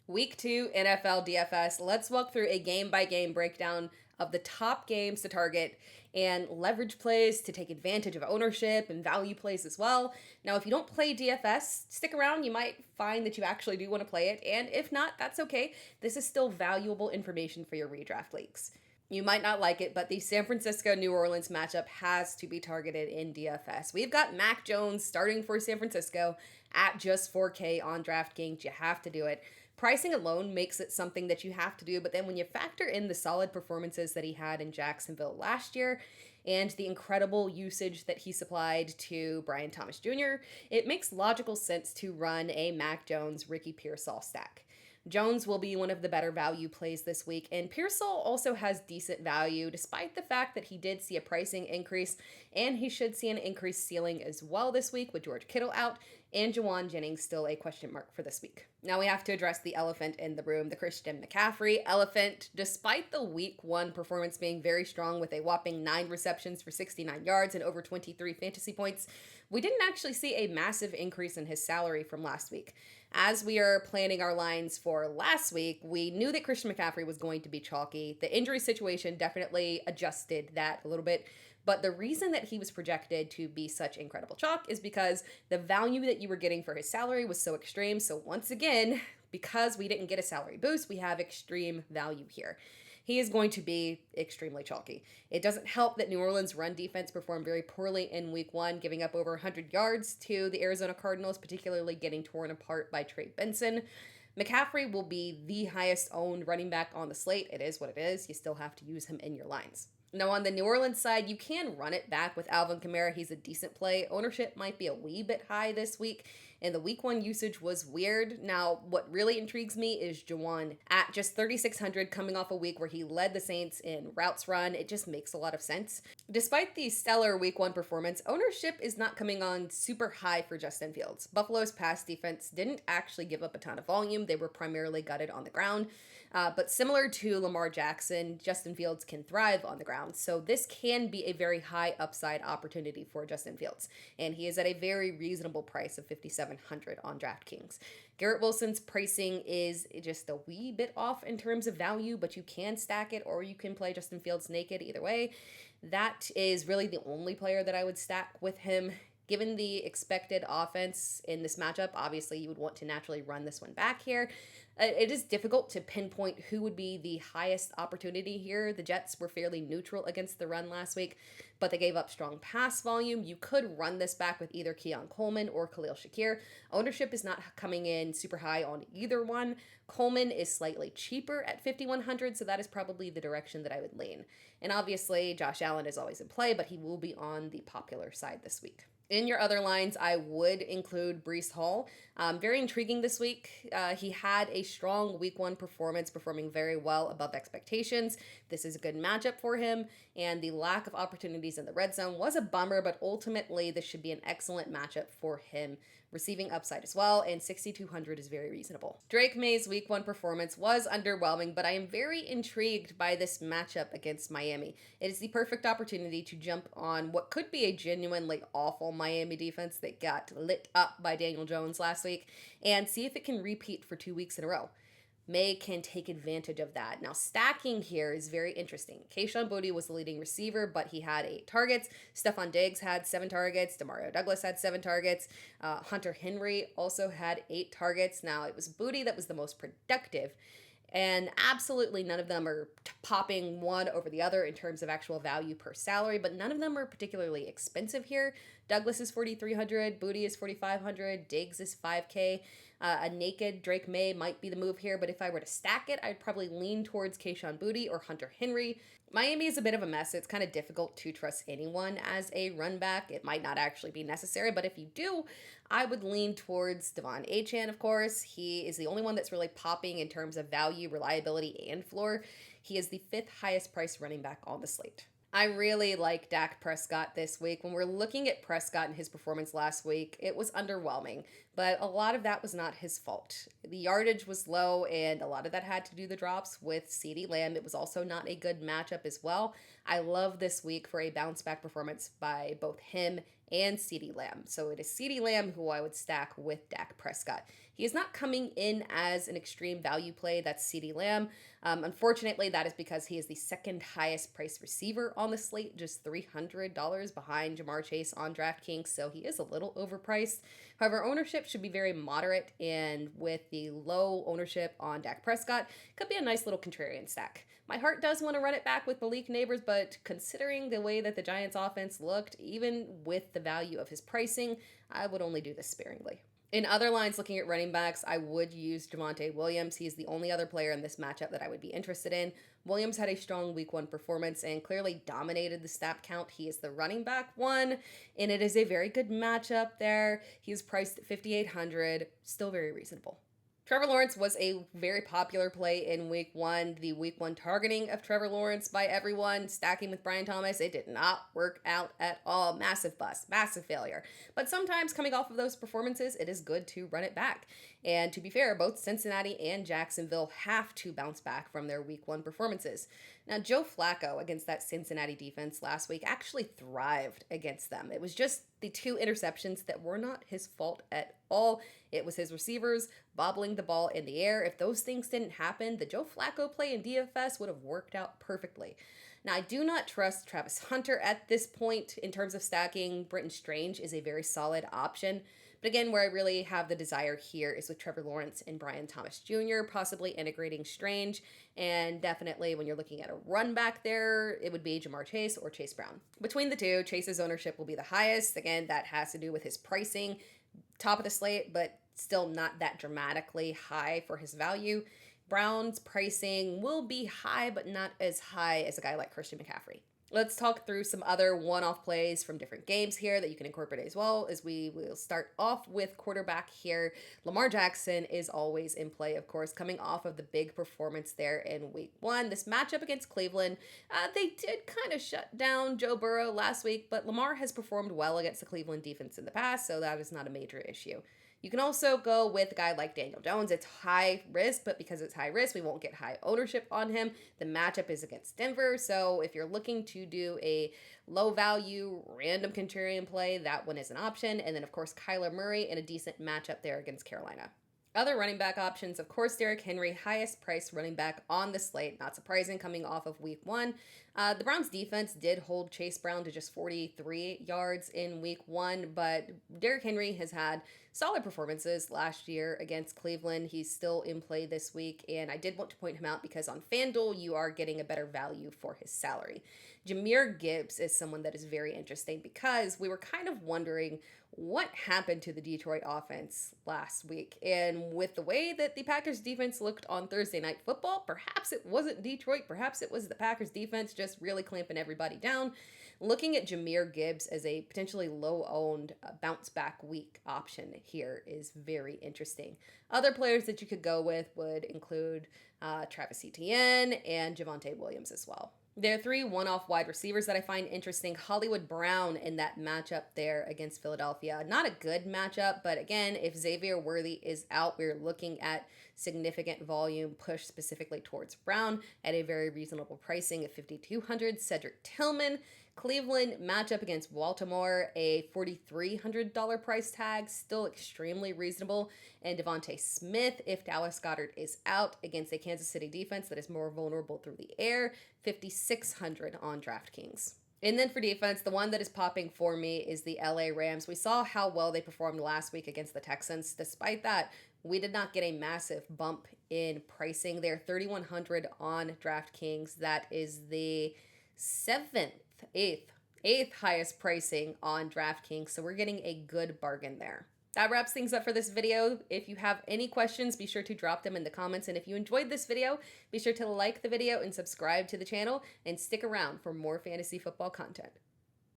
Week 2 NFL DFS. Let's walk through a game-by-game breakdown of the top games to target and leverage plays to take advantage of ownership and value plays as well. Now, if you don't play DFS, stick around. You might find that you actually do want to play it, and if not, that's okay. This is still valuable information for your redraft leagues. You might not like it, but the San Francisco-New Orleans matchup has to be targeted in DFS. We've got Mac Jones starting for San Francisco at just 4K on DraftKings. You have to do it. Pricing alone makes it something that you have to do, but then when you factor in the solid performances that he had in Jacksonville last year and the incredible usage that he supplied to Brian Thomas Jr., it makes logical sense to run a Mac Jones, Ricky Pearsall stack. Jones will be one of the better value plays this week, and Pearsall also has decent value despite the fact that he did see a pricing increase, and he should see an increased ceiling as well this week with George Kittle out and Juwan Jennings still a question mark for this week. Now we have to address the elephant in the room, the Christian McCaffrey elephant. Despite the week 1 performance being very strong with a whopping 9 receptions for 69 yards and over 23 fantasy points, we didn't actually see a massive increase in his salary from last week. As we are planning our lines for last week, we knew that Christian McCaffrey was going to be chalky. The injury situation definitely adjusted that a little bit. But the reason that he was projected to be such incredible chalk is because the value that you were getting for his salary was so extreme. So once again, because we didn't get a salary boost, we have extreme value here. He is going to be extremely chalky. It doesn't help that New Orleans' run defense performed very poorly in week 1, giving up over 100 yards to the Arizona Cardinals, particularly getting torn apart by Trey Benson. McCaffrey will be the highest owned running back on the slate. It is what it is. You still have to use him in your lines. Now, on the New Orleans side, you can run it back with Alvin Kamara. He's a decent play. Ownership might be a wee bit high this week, and the week 1 usage was weird. Now, what really intrigues me is Juwan at just 3,600 coming off a week where he led the Saints in routes run. It just makes a lot of sense. Despite the stellar week 1 performance, ownership is not coming on super high for Justin Fields. Buffalo's pass defense didn't actually give up a ton of volume. They were primarily gutted on the ground. But similar to Lamar Jackson, Justin Fields can thrive on the ground. So this can be a very high upside opportunity for Justin Fields. And he is at a very reasonable price of $5,700 on DraftKings. Garrett Wilson's pricing is just a wee bit off in terms of value, but you can stack it or you can play Justin Fields naked either way. That is really the only player that I would stack with him. Given the expected offense in this matchup, obviously you would want to naturally run this one back here. It is difficult to pinpoint who would be the highest opportunity here. The Jets were fairly neutral against the run last week, but they gave up strong pass volume. You could run this back with either Keon Coleman or Khalil Shakir. Ownership is not coming in super high on either one. Coleman is slightly cheaper at $5,100, so that is probably the direction that I would lean. And obviously, Josh Allen is always in play, but he will be on the popular side this week. In your other lines, I would include Breece Hall. Very intriguing this week. He had a strong week 1 performance, performing very well above expectations. This is a good matchup for him, and the lack of opportunities in the red zone was a bummer, but ultimately this should be an excellent matchup for him. Receiving upside as well, and $6,200 is very reasonable. Drake May's week 1 performance was underwhelming, but I am very intrigued by this matchup against Miami. It is the perfect opportunity to jump on what could be a genuinely awful Miami defense that got lit up by Daniel Jones last week and see if it can repeat for 2 weeks in a row. May can take advantage of that. Now, stacking here is very interesting. Kayshon Boutte was the leading receiver, but he had 8 targets. Stephon Diggs had 7 targets. Demario Douglas had 7 targets. Hunter Henry also had 8 targets. Now, it was Boutte that was the most productive, and absolutely none of them are popping one over the other in terms of actual value per salary, but none of them are particularly expensive here. Douglas is $4,300, Boutte is $4,500, Diggs is $5K. A naked Drake May might be the move here, but if I were to stack it, I'd probably lean towards Kayshon Boutte or Hunter Henry. Miami is a bit of a mess. It's kind of difficult to trust anyone as a run back. It might not actually be necessary, but if you do, I would lean towards Devon Achane, of course. He is the only one that's really popping in terms of value, reliability, and floor. He is the 5th highest priced running back on the slate. I really like Dak Prescott this week. When we're looking at Prescott and his performance last week, it was underwhelming. but a lot of that was not his fault. The yardage was low, and a lot of that had to do the drops with CeeDee Lamb. It was also not a good matchup as well. I love this week for a bounce back performance by both him and CeeDee Lamb. So it is CeeDee Lamb who I would stack with Dak Prescott. He is not coming in as an extreme value play. That's CeeDee Lamb. Unfortunately, that is because he is the second highest priced receiver on the slate, just $300 behind Jamar Chase on DraftKings. So he is a little overpriced. However, ownership should be very moderate, and with the low ownership on Dak Prescott, could be a nice little contrarian stack. My heart does want to run it back with Malik Neighbors, but considering the way that the Giants offense looked, even with the value of his pricing, I would only do this sparingly. In other lines, looking at running backs, I would use Javonte Williams. He's the only other player in this matchup that I would be interested in. Williams had a strong week 1 performance and clearly dominated the snap count. He is the running back 1, and it is a very good matchup there. He's priced at $5,800, still very reasonable. Trevor Lawrence was a very popular play in week 1. The week 1 targeting of Trevor Lawrence by everyone, stacking with Brian Thomas, it did not work out at all. Massive bust, massive failure. But sometimes coming off of those performances, it is good to run it back. And to be fair, both Cincinnati and Jacksonville have to bounce back from their week 1 performances. Now, Joe Flacco against that Cincinnati defense last week actually thrived against them. It was just the 2 interceptions that were not his fault at all. It was his receivers bobbling the ball in the air. If those things didn't happen, the Joe Flacco play in DFS would have worked out perfectly. Now, I do not trust Travis Hunter at this point in terms of stacking. Britton Strange is a very solid option. But again, where I really have the desire here is with Trevor Lawrence and Brian Thomas Jr., possibly integrating Strange. And definitely when you're looking at a run back there, it would be Jamar Chase or Chase Brown. Between the two, Chase's ownership will be the highest. Again, that has to do with his pricing. Top of the slate, but still not that dramatically high for his value. Brown's pricing will be high, but not as high as a guy like Christian McCaffrey. Let's talk through some other one-off plays from different games here that you can incorporate as well, as we will start off with quarterback here. Lamar Jackson is always in play, of course, coming off of the big performance there in week 1. This matchup against Cleveland, they did kind of shut down Joe Burrow last week, but Lamar has performed well against the Cleveland defense in the past, so that is not a major issue. You can also go with a guy like Daniel Jones. It's high risk, but because it's high risk, we won't get high ownership on him. The matchup is against Denver, so if you're looking to do a low value, random contrarian play, that one is an option. And then, of course, Kyler Murray in a decent matchup there against Carolina. Other running back options, of course, Derrick Henry, highest priced running back on the slate. Not surprising coming off of week 1. The Browns defense did hold Chase Brown to just 43 yards in week 1, but Derrick Henry has had solid performances last year against Cleveland. He's still in play this week, and I did want to point him out because on FanDuel, you are getting a better value for his salary. Jahmyr Gibbs is someone that is very interesting because we were kind of wondering what happened to the Detroit offense last week. And with the way that the Packers defense looked on Thursday Night Football, perhaps it wasn't Detroit, perhaps it was the Packers defense just really clamping everybody down. Looking at Jahmyr Gibbs as a potentially low-owned bounce back week option here is very interesting. Other players that you could go with would include Travis Etienne and Javonte Williams as well. There are 3 one-off wide receivers that I find interesting. Hollywood Brown in that matchup there against Philadelphia. Not a good matchup, but again, if Xavier Worthy is out, we're looking at significant volume push specifically towards Brown at a very reasonable pricing of $5,200. Cedric Tillman, Cleveland matchup against Baltimore, a $4,300 price tag, still extremely reasonable. And Devontae Smith, if Dallas Goedert is out against a Kansas City defense that is more vulnerable through the air, $5,600 on DraftKings. And then for defense, the one that is popping for me is the LA Rams. We saw how well they performed last week against the Texans. Despite that, we did not get a massive bump in pricing. They're $3,100 on DraftKings. That is the eighth highest pricing on DraftKings. So we're getting a good bargain there. That wraps things up for this video. If you have any questions, be sure to drop them in the comments. And if you enjoyed this video, be sure to like the video and subscribe to the channel and stick around for more fantasy football content.